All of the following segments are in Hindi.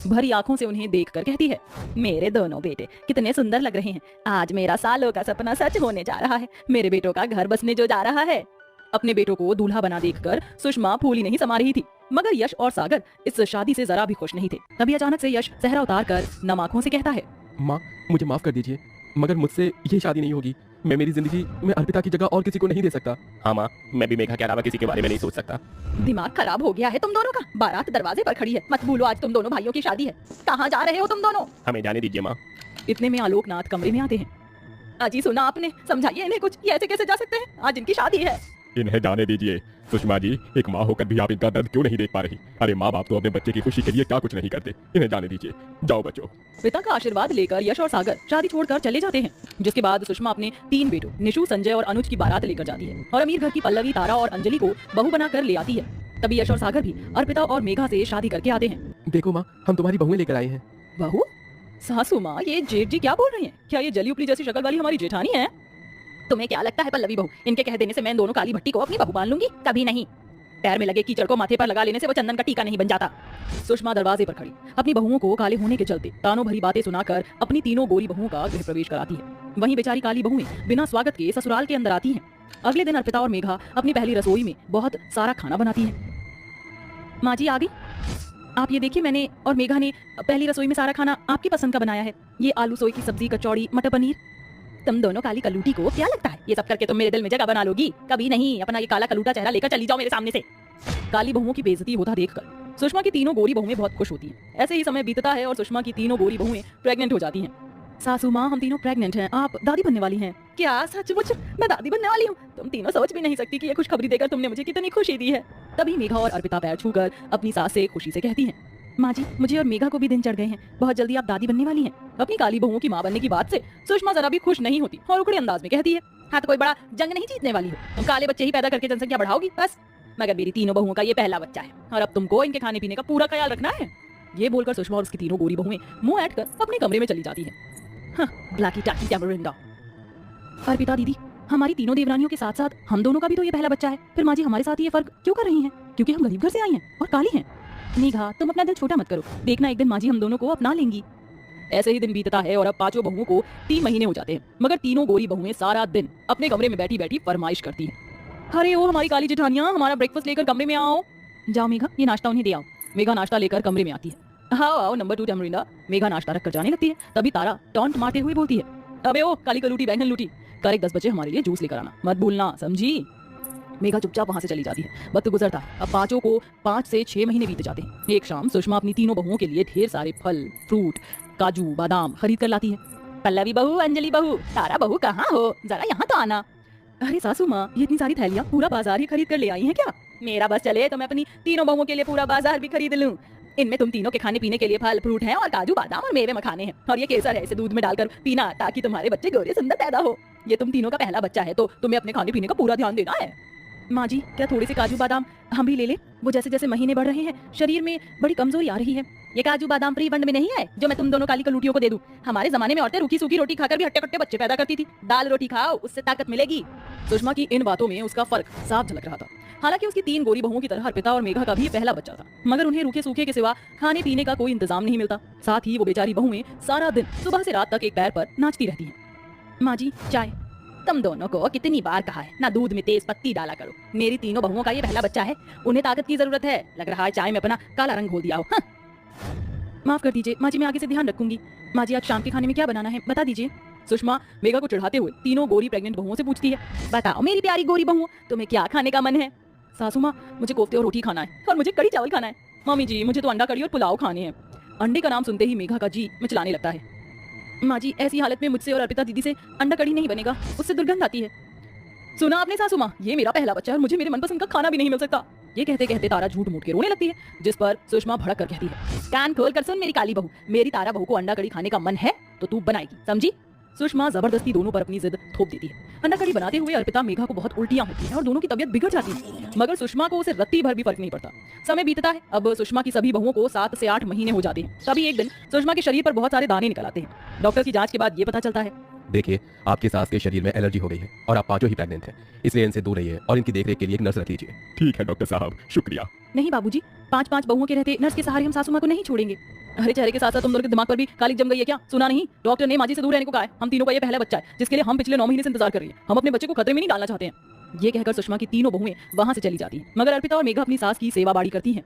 भरी आंखों से उन्हें देखकर कहती है, मेरे दोनों बेटे कितने सुंदर लग रहे हैं। आज मेरा सालों का सपना सच होने जा रहा है। मेरे बेटों का घर बसने जो जा रहा है। अपने बेटों को दूल्हा बना देखकर सुषमा फूली नहीं समा रही थी, मगर यश और सागर इस शादी से जरा भी खुश नहीं थे। तभी अचानक से यश सेहरा उतार कर नम आंखों से कहता है, माँ मुझे माफ कर दीजिए, मगर मुझसे ये शादी नहीं होगी। मैं मेरी जिंदगी में अर्पिता की जगह और किसी को नहीं दे सकता। हाँ माँ, मैं भी मेघा के अलावा किसी के बारे में नहीं सोच सकता। दिमाग खराब हो गया है तुम दोनों का। बारात दरवाजे पर खड़ी है, मत भूलो आज तुम दोनों भाइयों की शादी है। कहाँ जा रहे हो तुम दोनों? हमें जाने दीजिए माँ। इतने में आलोकनाथ कमरे में आते हैं। अजी सुना आपने, समझाइए इन्हें कुछ, ये ऐसे कैसे जा सकते हैं? आज इनकी शादी है। इन्हें जाने दीजिए। सुषमा जी, एक माँ होकर भी आप इनका दर्द क्यों नहीं देख पा रही? अरे माँ बाप तो अपने बच्चे की खुशी के लिए क्या कुछ नहीं करते। इन्हें जाने दीजिए, जाओ बच्चों। पिता का आशीर्वाद लेकर यश और सागर शादी छोड़कर चले जाते हैं, जिसके बाद सुषमा अपने 3 बेटों निशु, संजय और अनुज की बारात लेकर जाती है और अमीर घर की पल्लवी, तारा और अंजलि को बहू बनाकर ले आती है। तभी यश और सागर भी अर्पिता और मेघा से शादी करके आते हैं। देखो माँ, हम तुम्हारी बहुएं लेकर आए हैं। बहू? सासू माँ, ये जेठ जी क्या बोल रही हैं? क्या ये जली उपली जैसी शक्ल वाली हमारी जेठानी है? तुम्हें क्या लगता है पल्लवी बहू, इनके कह देने से मैं दोनों काली भट्टी को अपनी बहू मान लूंगी? कभी नहीं। पैर में लगे कीचड़ को माथे पर लगा लेने से वो चंदन का टीका नहीं बन जाता। सुषमा दरवाजे पर खड़ी अपनी बहुओं को काले होने के चलते तानों भरी बातें सुनाकर अपनी तीनों गोरी बहुओं का गृह प्रवेश कराती है। वहीं बेचारी काली बहुएं बिना स्वागत के ससुराल के अंदर आती हैं। अगले दिन अर्पिता और मेघा अपनी पहली रसोई में बहुत सारा खाना बनाती हैं। माँ जी आ गई। आप ये देखिए, मैंने और मेघा ने पहली रसोई में सारा खाना आपकी पसंद का बनाया है। ये आलू सोई की सब्जी, कचौड़ी, मटर पनीर। तुम दोनों काली कलूटी को क्या लगता है ये सब करके तुम मेरे दिल में जगह बना लोगी? कभी नहीं। अपना ये काला कलूटा चेहरा लेकर चली जाओ मेरे सामने से। काली बहुओं की बेइज्जती होता देखकर सुषमा की तीनों गोरी बहुएं बहुत खुश होती हैं। ऐसे ही समय बीतता है और सुषमा की तीनों गोरी बहुएं प्रेग्नेंट हो जाती हैं। सासू माँ, हम तीनों प्रेग्नेंट हैं, आप दादी बनने वाली हैं। क्या सचमुच? मैं दादी बनने वाली हूँ? तुम तीनों सोच भी नहीं सकती कि ये खुशखबरी देकर तुमने मुझे कितनी खुशी दी है। तभी मेघा और अर्पिता पैर छूकर अपनी सास से खुशी से कहती हैं, माँ जी, मुझे और मेघा को भी दिन चढ़ गए हैं। बहुत जल्दी आप दादी बनने वाली हैं। अपनी काली बहुओं की माँ बनने की बात से सुषमा जरा भी खुश नहीं होती और उकड़े अंदाज में कहती है, हाँ तो कोई बड़ा जंग नहीं जीतने वाली हो। तुम काले बच्चे ही पैदा करके जनसंख्या बढ़ाओगी बस। मगर मेरी तीनों बहुओं का ये पहला बच्चा है और अब तुमको इनके खाने पीने का पूरा ख्याल रखना है। ये बोलकर सुषमा और उसकी तीनों गोरी बहुएं मुंह ऐंठ कर अपने कमरे में चली जाती है। हाँ, ब्लैकी टाकी टैमरिंडा। अर्पिता दीदी, हमारी तीनों देवरानियों के साथ साथ हम दोनों का भी तो ये पहला बच्चा है, फिर माँ जी हमारे साथ ये फर्क क्यों कर रही हैं? क्योंकि हम गरीब घर से आई हैं और काली हैं। मेघा, तुम अपना दिल छोटा मत करो, देखना एक दिन माँ जी हम दोनों को अपना लेंगी। ऐसे ही दिन बीतता है और अब पांचों बहुओं को 3 महीने हो जाते हैं, मगर तीनों गोरी बहुएं सारा दिन अपने कमरे में बैठी बैठी फरमाइश करती हैं। अरे ओ हमारी काली जेठानियां, हमारा ब्रेकफास्ट लेकर कमरे में आओ। जाओ मेघा, ये नाश्ता उन्हें दे आओ। मेघा नाश्ता लेकर कमरे में आती है। हाँ आओ नंबर 2 टैमरिंडा। मेघा नाश्ता रख कर जाने लगती है, तभी तारा टॉन्ट मारते हुए बोलती है, अबे ओ काली कलूटी बैंगन लूटी, करेक्ट 10 बजे हमारे लिए जूस लेकर आना, मत भूलना, समझी? मेघा चुपचाप वहां से चली जाती है। वक्त गुजरता है, अब पांचों को 5 से 6 महीने बीत जाते हैं। एक शाम सुषमा अपनी तीनों बहुओं के लिए ढेर सारे फल, फ्रूट, काजू, बादाम खरीद कर लाती है। पल्लवी बहू, अंजलि बहू, तारा बहू कहाँ हो? जरा यहाँ तो आना। अरे सासू माँ, ये इतनी सारी थैलियाँ पूरा बाजार ही खरीद कर ले आई हैं क्या? मेरा बस चले तो मैं अपनी तीनों बहुओं के लिए पूरा बाजार भी खरीद लूं। इनमें तुम तीनों के खाने पीने के लिए फल फ्रूट हैं और काजू बादाम और मेवे मखाने हैं, और ये केसर है, इसे दूध में डालकर पीना ताकि तुम्हारे बच्चे गोरे सुंदर पैदा हो। ये तुम तीनों का पहला बच्चा है तो तुम्हें अपने खाने पीने का पूरा ध्यान देना है। माँ जी, क्या थोड़े से काजू बादाम हम भी ले लें? वो जैसे जैसे महीने बढ़ रहे हैं शरीर में बड़ी कमजोरी आ रही है। ये काजू बादाम फ्री फंड में नहीं है जो मैं तुम दोनों काली कलूटियों को दे दूं। हमारे जमाने में औरतें रूखी सूखी रोटी खाकर भी हट्टे कट्टे बच्चे पैदा करती थी। दाल रोटी खाओ, उससे ताकत मिलेगी। सुषमा की इन बातों में उसका फर्क साफ झलक रहा था। हालांकि उसकी 3 गोरी बहुओं की तरह अर्पिता और मेघा का भी पहला बच्चा था, मगर उन्हें रूखे सूखे के सिवा खाने पीने का कोई इंतजाम नहीं मिलता। साथ ही वो बेचारी बहुएं सारा दिन सुबह से रात तक एक पैर पर नाचती रहती हैं। माँ जी चाय। तुम दोनों को कितनी बार कहा है ना दूध में तेज पत्ती डाला करो। मेरी तीनों बहुओं का ये पहला बच्चा है, उन्हें ताकत की जरूरत है। लग रहा है चाय में अपना काला रंग घोल दिया हो। हाँ। माफ कर दीजिए माँ जी, मैं आगे से ध्यान रखूंगी। माँ जी आज शाम के खाने में क्या बनाना है बता दीजिए। सुषमा मेघा को चढ़ाते हुए तीनों गोरी प्रेग्नेंट बहुओं से पूछती है, बताओ मेरी प्यारी गोरी बहुओं, तुम्हें क्या खाने का मन है? सासू माँ, मुझे कोफ्ते और रोटी खाना है और मुझे कड़ी चावल खाना है। मम्मी जी, मुझे तो अंडा कड़ी और पुलाव खाने हैं। अंडे का नाम सुनते ही मेघा का जी मिचलाने लगता है। माँ जी, ऐसी हालत में मुझसे और अर्पिता दीदी से अंडा कड़ी नहीं बनेगा, उससे दुर्गंध आती है। सुना आपने सासू माँ, ये मेरा पहला बच्चा है और मुझे मेरे मनपसंद का खाना भी नहीं मिल सकता। ये कहते कहते तारा झूठ मूठ के रोने लगती है, जिस पर सुषमा भड़क कर कहती है, कान खोल कर सुन मेरी काली बहू, मेरी तारा बहू को अंडा कड़ी खाने का मन है तो तू बनाएगी, समझी? सुषमा जबरदस्ती दोनों पर अपनी जिद थोप देती है। अंडा कड़ी बनाते हुए अर्पिता मेघा को बहुत उल्टियां होती हैं और दोनों की तबीयत बिगड़ जाती है, मगर सुषमा को उसे रत्ती भर भी फर्क नहीं पड़ता। समय बीतता है, अब सुषमा की सभी बहुओं को 7 से 8 महीने हो जाते हैं। तभी एक दिन सुषमा के शरीर पर बहुत सारे दाने निकल आते हैं। डॉक्टर की जांच के बाद ये पता चलता है देखिए, आपकी सास के शरीर में एलर्जी हो गई है और आप पांचों ही प्रेग्नेंट हैं, इसलिए इनसे दूर रहिए और इनकी देखरेख के लिए एक नर्स रख लीजिए। ठीक है डॉक्टर साहब, शुक्रिया। नहीं बाबूजी, 5-5 बहुओं के रहते नर्स के सहारे हम सासू माँ को नहीं छोड़ेंगे। अरे चेहरे के साथ साथ तुम दोनों के दिमाग पर भी कालिक जम गई है क्या? सुना नहीं? डॉक्टर ने माजी से दूर रहने को कहा है। हम तीनों का ये पहला बच्चा है जिसके लिए हम पिछले 9 महीने से इंतजार कर रही हैं। हम अपने बच्चे को खतरे में नहीं डालना चाहते हैं। ये कहकर सुषमा की तीनों बहुएं वहां से चली जाती हैं, मगर अर्पिता और मेघा अपनी सास की सेवा बाड़ी करती हैं।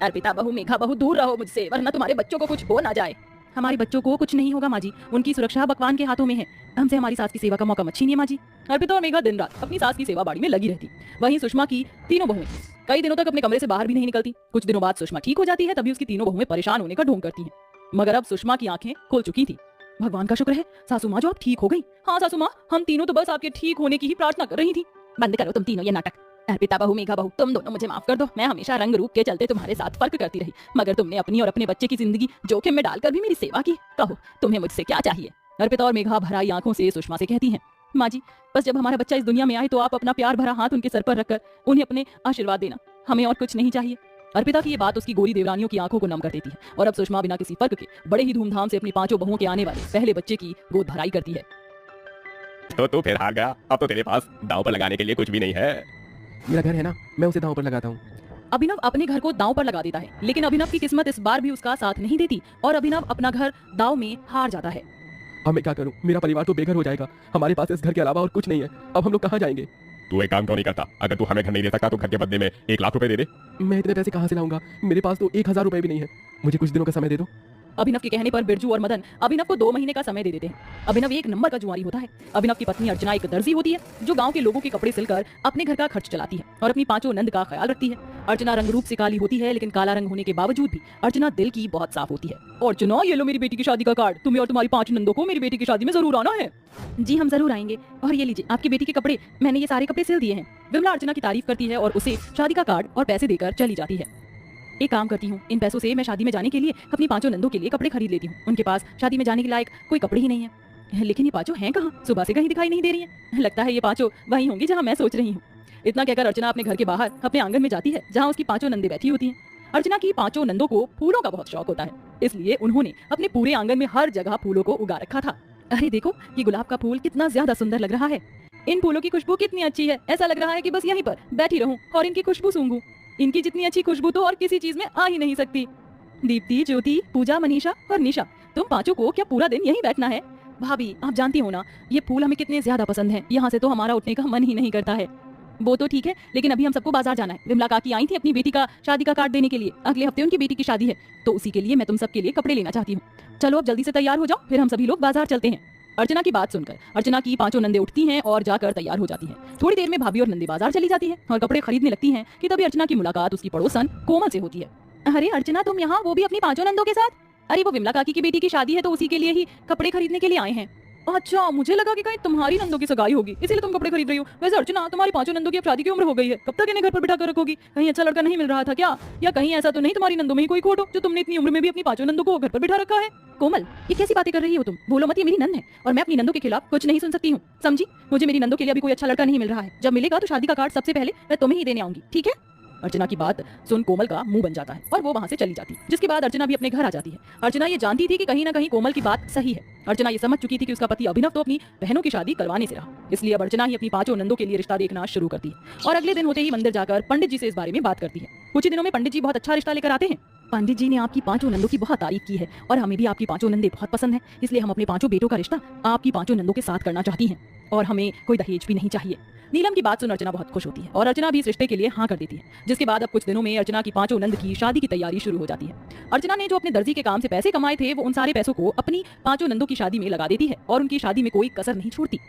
अर्पिता बहू, मेघा बहू, दूर रहो मुझसे, वरना तुम्हारे बच्चों को कुछ हो ना जाए। हमारे बच्चों को कुछ नहीं होगा माँ जी, उनकी सुरक्षा भगवान के हाथों में है। हमसे हमारी सास की सेवा का मौका मत छीनिए माँ जी। अर्पिता और मेघा दिन रात अपनी सास की सेवा बाड़ी में लगी रहती। वहीं सुषमा की तीनों बहुएं कई दिनों तक अपने कमरे से बाहर भी नहीं निकलती। कुछ दिनों बाद सुषमा ठीक हो जाती है, तभी उसकी तीनों बहुएं परेशान होने का ढोंग करती हैं। मगर अब सुषमा की आंखें खुल चुकी थी। भगवान का शुक्र है सासू माँ जो आप ठीक हो गई। हाँ सासू माँ, हम तीनों तो बस आपके ठीक होने की ही प्रार्थना कर रही थी। बंद करो तुम तीनों ये नाटक। अर्पिता बहू, मेघा बहू, तुम दोनों मुझे माफ कर दो। मैं हमेशा रंग रूप के चलते तुम्हारे साथ फर्क करती रही, मगर तुमने अपनी और अपने बच्चे की जिंदगी जोखिम में डालकर भी मेरी सेवा की। कहो तुम्हें मुझसे क्या चाहिए? अर्पिता और मेघा भराई आंखों से सुषमा से कहती हैं, माँ जी बस जब हमारा बच्चा इस दुनिया में आए तो आप अपना प्यार भरा हाथ उनके सर पर रखकर उन्हें अपने आशीर्वाद देना, हमें और कुछ नहीं चाहिए। अर्पिता की ये बात उसकी गोरी देवरानियों की आंखों को नम कर देती है और अब सुषमा बिना किसी फर्क के बड़े ही धूमधाम से अपनी पांचों बहुओं के आने वाले पहले बच्चे की गोद भराई करती है। तो तू फिर हार गया, अब तो तेरे पास दांव पर लगाने के लिए कुछ भी नहीं है। मेरा घर है ना, मैं उसे दांव पर लगाता हूँ। अभिनव अपने घर को दांव पर लगा देता है, लेकिन अभिनव की किस्मत इस बार भी उसका साथ नहीं देती और अभिनव अपना घर दांव में हार जाता है। अब मैं क्या करूँ? मेरा परिवार तो बेघर हो जाएगा। हमारे पास इस घर के अलावा और कुछ नहीं है। अब हम लोग कहाँ जाएंगे? तू एक काम क्यों नहीं करता? अगर तू हमें घर नहीं दे सकता तो घर के बदले में 1 लाख रुपए दे दे। मैं इतने पैसे कहाँ से लाऊंगा? मेरे पास तो 1000 रुपए भी नहीं है। मुझे कुछ दिनों का समय दे दो। अभिनव के कहने पर बिरजू और मदन अभिनव को 2 महीने का समय दे देते हैं। अभिनव एक नंबर का जुआरी होता है। अभिनव की पत्नी अर्चना एक दर्जी होती है जो गांव के लोगों के कपड़े सिलकर अपने घर का खर्च चलाती है और अपनी पांचों नंद का ख्याल रखती है। अर्चना रंग रूप से काली होती है, लेकिन काला रंग होने के बावजूद भी अर्चना दिल की बहुत साफ होती है। अर्चना, ये लो मेरी बेटी की शादी का कार्ड, तुम्हें और तुम्हारी 5 नंदों को मेरी बेटी की शादी में जरूर आना है। जी हम जरूर आएंगे, और ये लीजिए आपकी बेटी के कपड़े, मैंने ये सारे कपड़े सिल दिए हैं। विमला अर्चना की तारीफ करती है और उसे शादी का कार्ड और पैसे देकर चली जाती है। एक काम करती हूँ, इन पैसों से मैं शादी में जाने के लिए अपनी 5 नंदों के लिए कपड़े खरीद लेती हूँ। उनके पास शादी में जाने के लायक कोई कपड़े ही नहीं है। लेकिन ये 5 हैं कहाँ? सुबह से कहीं दिखाई नहीं दे रही हैं। लगता है ये 5 वहीं होंगी जहाँ मैं सोच रही हूँ। इतना कहकर अर्चना अपने घर के बाहर अपने आंगन में जाती है जहाँ उसकी 5 नंदे बैठी होती हैं। अर्चना की 5 नंदों को फूलों का बहुत शौक होता है, इसलिए उन्होंने अपने पूरे आंगन में हर जगह फूलों को उगा रखा था। अरे देखो, ये गुलाब का फूल कितना ज्यादा सुंदर लग रहा है। इन फूलों की खुशबू कितनी अच्छी है, ऐसा लग रहा है कि बस यहीं पर बैठी रहूं और इनकी खुशबू सूंघूं। इनकी जितनी अच्छी खुशबू तो और किसी चीज में आ ही नहीं सकती। दीप्ति, ज्योति, पूजा, मनीषा और निशा, तुम 5 को क्या पूरा दिन यहीं बैठना है? भाभी, आप जानती हो ना ये फूल हमें कितने ज्यादा पसंद हैं, यहाँ से तो हमारा उठने का मन ही नहीं करता है। वो तो ठीक है, लेकिन अभी हम सबको बाजार जाना है। विमला काकी आई थी अपनी बेटी का शादी का कार्ड देने के लिए। अगले हफ्ते उनकी बेटी की शादी है, तो उसी के लिए मैं तुम सबके लिए कपड़े लेना चाहती हूँ। चलो अब जल्दी से तैयार हो जाओ, फिर हम सभी लोग बाजार चलते हैं। अर्चना की बात सुनकर अर्चना की 5 नंदे उठती हैं और जाकर तैयार हो जाती हैं। थोड़ी देर में भाभी और नंदी बाजार चली जाती है और कपड़े खरीदने लगती हैं कि तभी अर्चना की मुलाकात उसकी पड़ोसन कोमल से होती है। अरे अर्चना, तुम यहाँ, वो भी अपनी 5 नंदों के साथ? अरे वो विमला काकी की बेटी की शादी है तो उसी के लिए ही कपड़े खरीदने के लिए आए हैं। अच्छा, मुझे लगा कि कहीं तुम्हारी नंदों की सगाई होगी इसीलिए तुम कपड़े खरीद रही हो। वैसे अर्चना, तुम्हारी 5 नंदों की अब शादी की उम्र हो गई है, कब तक इन्हें घर पर बिठा कर रखोगी? कहीं अच्छा लड़का नहीं मिल रहा था क्या? या कहीं ऐसा तो नहीं तुम्हारी नंदों में ही कोई खोट हो जो तुमने इतनी उम्र में भी अपनी 5 नंदों को घर पर बिठा रखा है? कोमल, ये कैसी बातें कर रही हो तुम? बोलो मत, ये मेरी नंद है और मैं अपनी नंदों के खिलाफ कुछ नहीं सुन सकती हूँ, समझी? मुझे मेरी नंदों के लिए अभी कोई अच्छा लड़का नहीं मिल रहा है। जब मिलेगा तो शादी का कार्ड सबसे पहले मैं तुम्हें ही देने आऊंगी, ठीक है? अर्चना की बात सुन कोमल का मुंह बन जाता है और वो वहां से चली जाती है, जिसके बाद अर्चना भी अपने घर आ जाती है। अर्चना ये जानती थी कि कहीं ना कहीं कोमल की बात सही है। अर्चना ये समझ चुकी थी कि उसका पति अभिनव तो अपनी बहनों की शादी करवाने से रहा, इसलिए अब अर्चना ही अपनी 5 नंदों के लिए रिश्ता देखना शुरू करती है और अगले दिन होते ही मंदिर जाकर पंडित जी से इस बारे में बात करती है। कुछ ही दिनों में पंडित जी बहुत अच्छा रिश्ता लेकर आते हैं। पंडित जी ने आपकी 5 नंदों की बहुत तारीफ की है और हमें भी आपकी 5 नंदे बहुत पसंद है, इसलिए हम अपने 5 बेटों का रिश्ता आपकी 5 नंदों के साथ करना चाहती हैं और हमें कोई दहेज भी नहीं चाहिए। नीलम की बात सुन अर्चना बहुत खुश होती है और अर्चना भी इस रिश्ते के लिए हाँ कर देती है, जिसके बाद अब कुछ दिनों में अर्चना की 5 नंद की शादी की तैयारी शुरू हो जाती है। अर्चना ने जो अपने दर्जी के काम से पैसे कमाए थे वो उन सारे पैसों को अपनी 5 नंदों की शादी में लगा देती है और उनकी शादी में कोई कसर नहीं छोड़ती।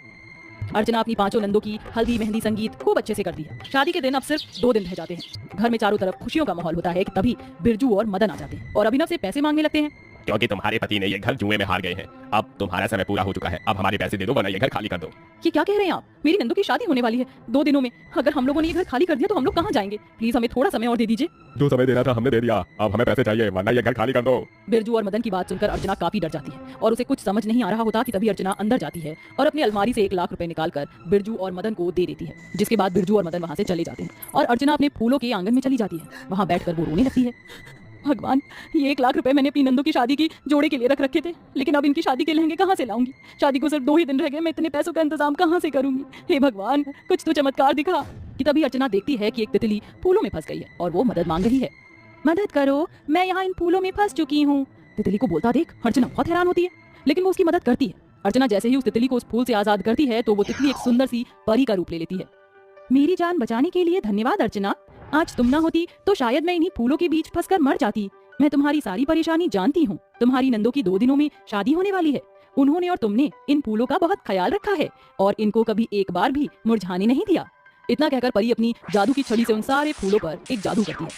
अर्चना अपनी 5 नंदों की हल्दी, मेहंदी, संगीत खूब अच्छे से करती है। शादी के दिन अब सिर्फ 2 दिन रह जाते हैं। घर में चारों तरफ खुशियों का माहौल होता है कि तभी बिरजू और मदन आ जाते हैं और अभिनव से पैसे मांगने लगते हैं। क्योंकि तुम्हारे पति ने ये घर जुए में हार गए हैं, अब तुम्हारा समय पूरा हो चुका है, अब हमारे पैसे दे दो वरना ये घर खाली कर दो। ये क्या कह रहे हैं आप? मेरी नंदू की शादी होने वाली है 2 दिनों में, अगर हम लोगों ने ये घर खाली कर दिया तो हम लोग कहाँ जाएंगे? प्लीज हमें थोड़ा समय और दे दीजिए। जो समय देना था हमने दे दिया, अब हमें पैसे चाहिए वरना ये घर खाली कर दो। बिरजू और मदन की बात सुनकर अर्चना काफी डर जाती है और उसे कुछ समझ नहीं आ रहा होता कि तभी अर्चना अंदर जाती है और अपनी अलमारी से 1 लाख रुपए निकालकर बिरजू और मदन को दे देती है, जिसके बाद बिरजू और मदन वहाँ से चले जाते हैं और अर्चना अपने फूलों के आंगन में चली जाती है। वहाँ बैठकर वो रोने लगती है। भगवान, ये 1 लाख रुपए मैंने अपनी नंदू की शादी की जोड़े के लिए रख रखे थे, लेकिन अब इनकी शादी के लहंगे कहाँ से लाऊंगी? शादी को सिर्फ 2 ही दिन रह गए, मैं इतने पैसों का इंतजाम कहाँ से करूंगी? हे भगवान, कुछ तो चमत्कार दिखा। कि तभी अर्चना देखती है कि एक तितली फूलों में फंस गई है और वो मदद मांग रही है। मदद करो, मैं यहाँ इन फूलों में फंस चुकी हूँ। तितली को बोलता देख अर्चना बहुत हैरान होती है, लेकिन वो उसकी मदद करती है। अर्चना जैसे ही उस तितली को उस फूल से आजाद करती है तो वो तितली एक सुंदर सी परी का रूप ले लेती है। मेरी जान बचाने के लिए धन्यवाद अर्चना। आज तुम ना होती तो शायद मैं इन्हीं फूलों के बीच फंसकर मर जाती। मैं तुम्हारी सारी परेशानी जानती हूँ। तुम्हारी नंदो की 2 दिनों में शादी होने वाली है। उन्होंने और तुमने इन फूलों का बहुत ख्याल रखा है और इनको कभी एक बार भी मुरझाने नहीं दिया। इतना कहकर परी अपनी जादू की छड़ी से उन सारे फूलों पर एक जादू करती है।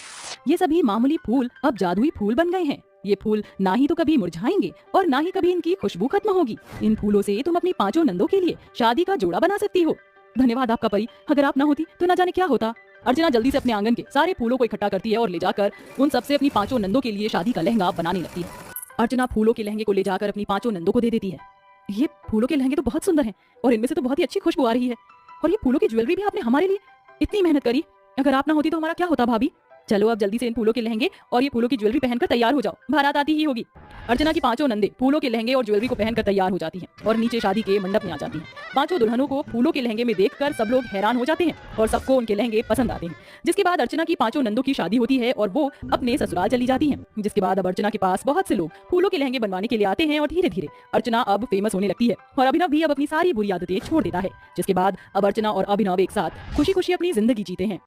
ये सभी मामूली फूल अब जादुई फूल बन गए हैं। ये फूल ना ही तो कभी मुरझाएंगे और ना ही कभी इनकी खुशबू खत्म होगी। इन फूलों से तुम अपनी 5 नंदों के लिए शादी का जोड़ा बना सकती हो। धन्यवाद आपका परी, अगर आप ना होती तो ना जाने क्या होता। अर्चना जल्दी से अपने आंगन के सारे फूलों को इकट्ठा करती है और ले जाकर उन सबसे अपनी 5 नंदों के लिए शादी का लहंगा बनाने लगती है। अर्चना फूलों के लहंगे को ले जाकर अपनी 5 नंदों को दे देती है। ये फूलों के लहंगे तो बहुत सुंदर हैं और इनमें से तो बहुत ही अच्छी खुशबू आ रही है। और ये फूलों की ज्वेलरी भी आपने हमारे लिए इतनी मेहनत करी। अगर आप ना होती तो हमारा क्या होता भाभी? चलो अब जल्दी से इन फूलों के लहंगे और ये फूलों की ज्वेलरी पहनकर तैयार हो जाओ, बारात आती ही होगी। अर्चना की 5 नंदे फूलों के लहंगे और ज्वेलरी को पहनकर तैयार हो जाती हैं और नीचे शादी के मंडप में आ जाती हैं। 5 दुल्हनों को फूलों के लहंगे में देखकर सब लोग हैरान हो जाते हैं और सबको उनके लहंगे पसंद आते हैं। जिसके बाद अर्चना की 5 नंदों की शादी होती है और वो अपने ससुराल चली जाती हैं। जिसके बाद अब अर्चना के पास बहुत से लोग फूलों के लहंगे बनवाने के लिए आते हैं और धीरे धीरे अर्चना अब फेमस होने लगती है और अभिनव भी अब अपनी सारी बुरी आदतें छोड़ देता है। जिसके बाद अब अर्चना और अभिनव एक साथ खुशी खुशी अपनी जिंदगी जीते हैं।